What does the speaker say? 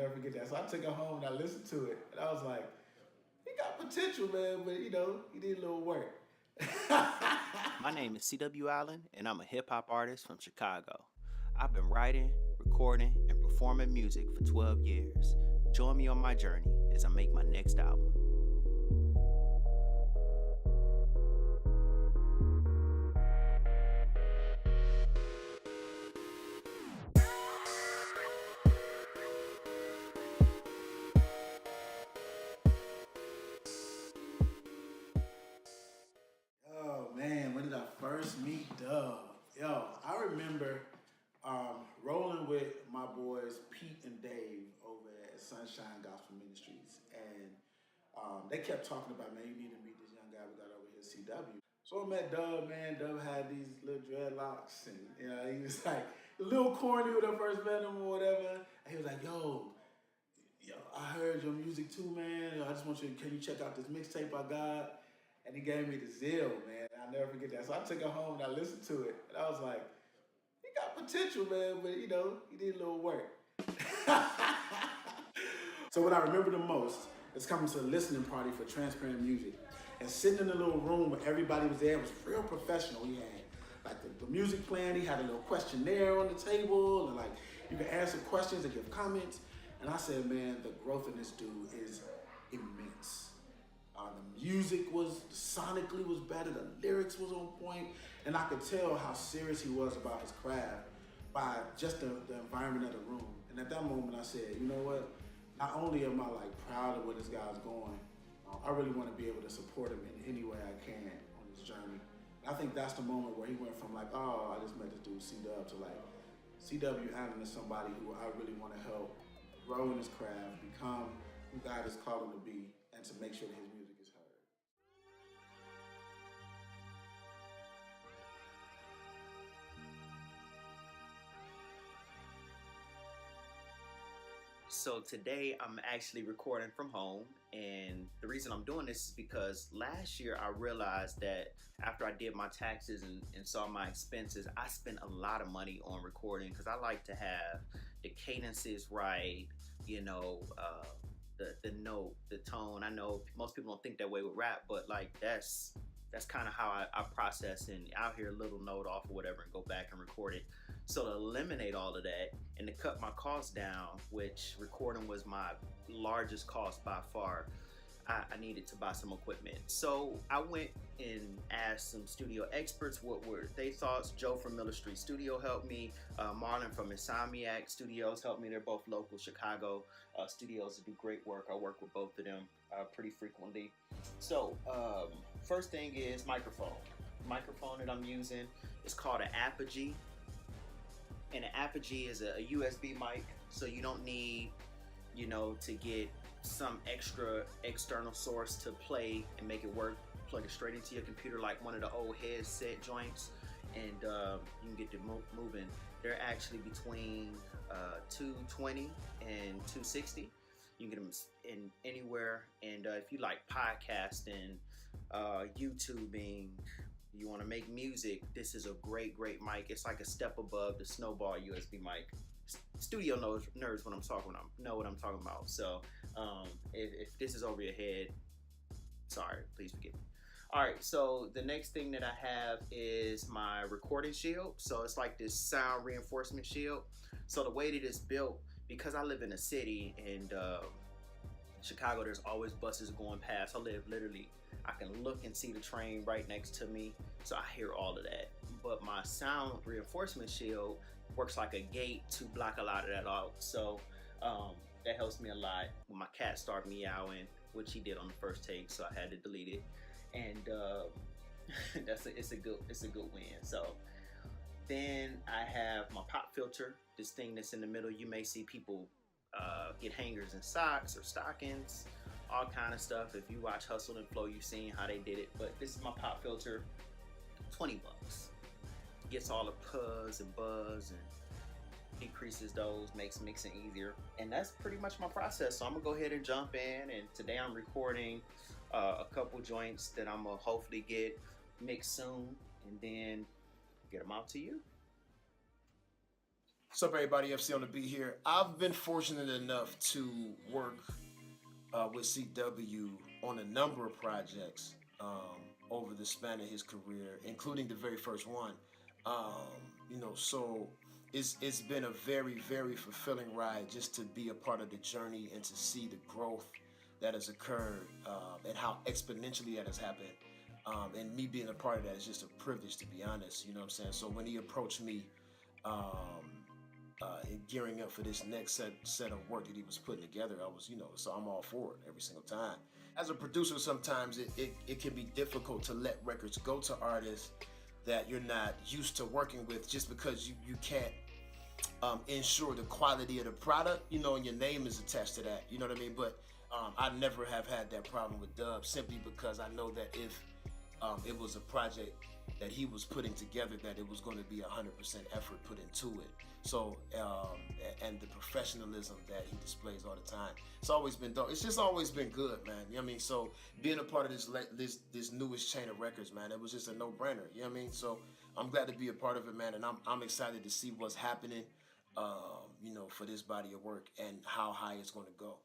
never forget that. So I took it home and I listened to it, and I was like, he got potential, man, but he need a little work. My name is C.W. Allen, and I'm a hip hop artist from Chicago. I've been writing, recording, and performing music for 12 years. Join me on my journey as I make my next album. Oh man, when did I first meet Dub? Yo, I remember rolling with my boys Pete and Dave over at Sunshine Gospel Ministries, and they kept talking about, man, you need to meet this young guy we got over here, CW. So I met Dub, man. Dub had these little dreadlocks, and he was like a little corny when I first met him or whatever. And he was like, yo, I heard your music too, man. I just want you, can you check out this mixtape I got? And he gave me the zeal, man. I'll never forget that. So I took it home and I listened to it. And I was like, he got potential, man, but he need a little work. So what I remember the most is coming to a listening party for Transparent Music. And sitting in the little room where everybody was there, it was real professional. He had like the music playing, he had a little questionnaire on the table, and like you could answer questions and give comments. And I said, man, the growth in this dude is immense. The music sonically was better, the lyrics was on point, and I could tell how serious he was about his craft by just the environment of the room. And at that moment I said, you know what? Not only am I like proud of where this guy's going, I really want to be able to support him in any way I can on this journey. And I think that's the moment where he went from like, oh, I just met this dude C-Dub to like, C.W. Allen is somebody who I really want to help grow in his craft, become who God has called him to be, and to make sure that his music is heard. So today I'm actually recording from home, and the reason I'm doing this is because last year I realized that after I did my taxes and saw my expenses, I spent a lot of money on recording because I like to have the cadences right, the note, the tone. I know most people don't think that way with rap, but like that's kind of how I process and out here a little note off or whatever and go back and record it. So to eliminate all of that and to cut my costs down, which recording was my largest cost by far, I needed to buy some equipment. So I went and asked some studio experts what were their thoughts. Joe from Miller Street Studio helped me. Marlon from Insomniac Studios helped me. They're both local Chicago studios that do great work. I work with both of them pretty frequently. So first thing is microphone. Microphone that I'm using is called an Apogee. And an Apogee is a USB mic, so you don't need to get some extra external source to play and make it work. Plug it straight into your computer like one of the old headset joints, and you can get it moving. They're actually between 220 and 260. You can get them in anywhere, and if you like podcasting, YouTubing, you want to make music, this is a great mic. It's like a step above the Snowball USB mic. Studio nerds when I'm talking about, know what I'm talking about. So if this is over your head, sorry, please forgive me. All right, so the next thing that I have is my recording shield. So it's like this sound reinforcement shield. So the way that it's built, because I live in a city and Chicago, there's always buses going past. I live literally, I can look and see the train right next to me, so I hear all of that. But my sound reinforcement shield works like a gate to block a lot of that out. So that helps me a lot when my cat started meowing, which he did on the first take, so I had to delete it. And it's a good win. So then I have my pop filter, this thing that's in the middle. You may see people get hangers and socks or stockings, all kind of stuff. If you watch Hustle and Flow, you've seen how they did it. But this is my pop filter, $20. Gets all the puzz and buzz and decreases those, makes mixing easier. And that's pretty much my process. So I'm gonna go ahead and jump in, and today I'm recording a couple joints that I'm gonna hopefully get mixed soon and then get them out to you. What's up, everybody? FC on the beat here. I've been fortunate enough to work with CW on a number of projects over the span of his career, including the very first one. So it's been a very, very fulfilling ride just to be a part of the journey and to see the growth that has occurred and how exponentially that has happened. And me being a part of that is just a privilege, to be honest. You know what I'm saying? So when he approached me, gearing up for this next set of work that he was putting together, I was, so I'm all for it every single time. As a producer, sometimes it can be difficult to let records go to artists that you're not used to working with, just because you can't ensure the quality of the product, and your name is attached to that, you know what I mean? But I never have had that problem with Dub, simply because I know that if it was a project that he was putting together, that it was going to be 100% effort put into it. So, and the professionalism that he displays all the time, it's always been dope. It's just always been good, man. You know what I mean? So being a part of this newest chain of records, man, it was just a no-brainer. You know what I mean? So I'm glad to be a part of it, man, and I'm excited to see what's happening, for this body of work and how high it's going to go.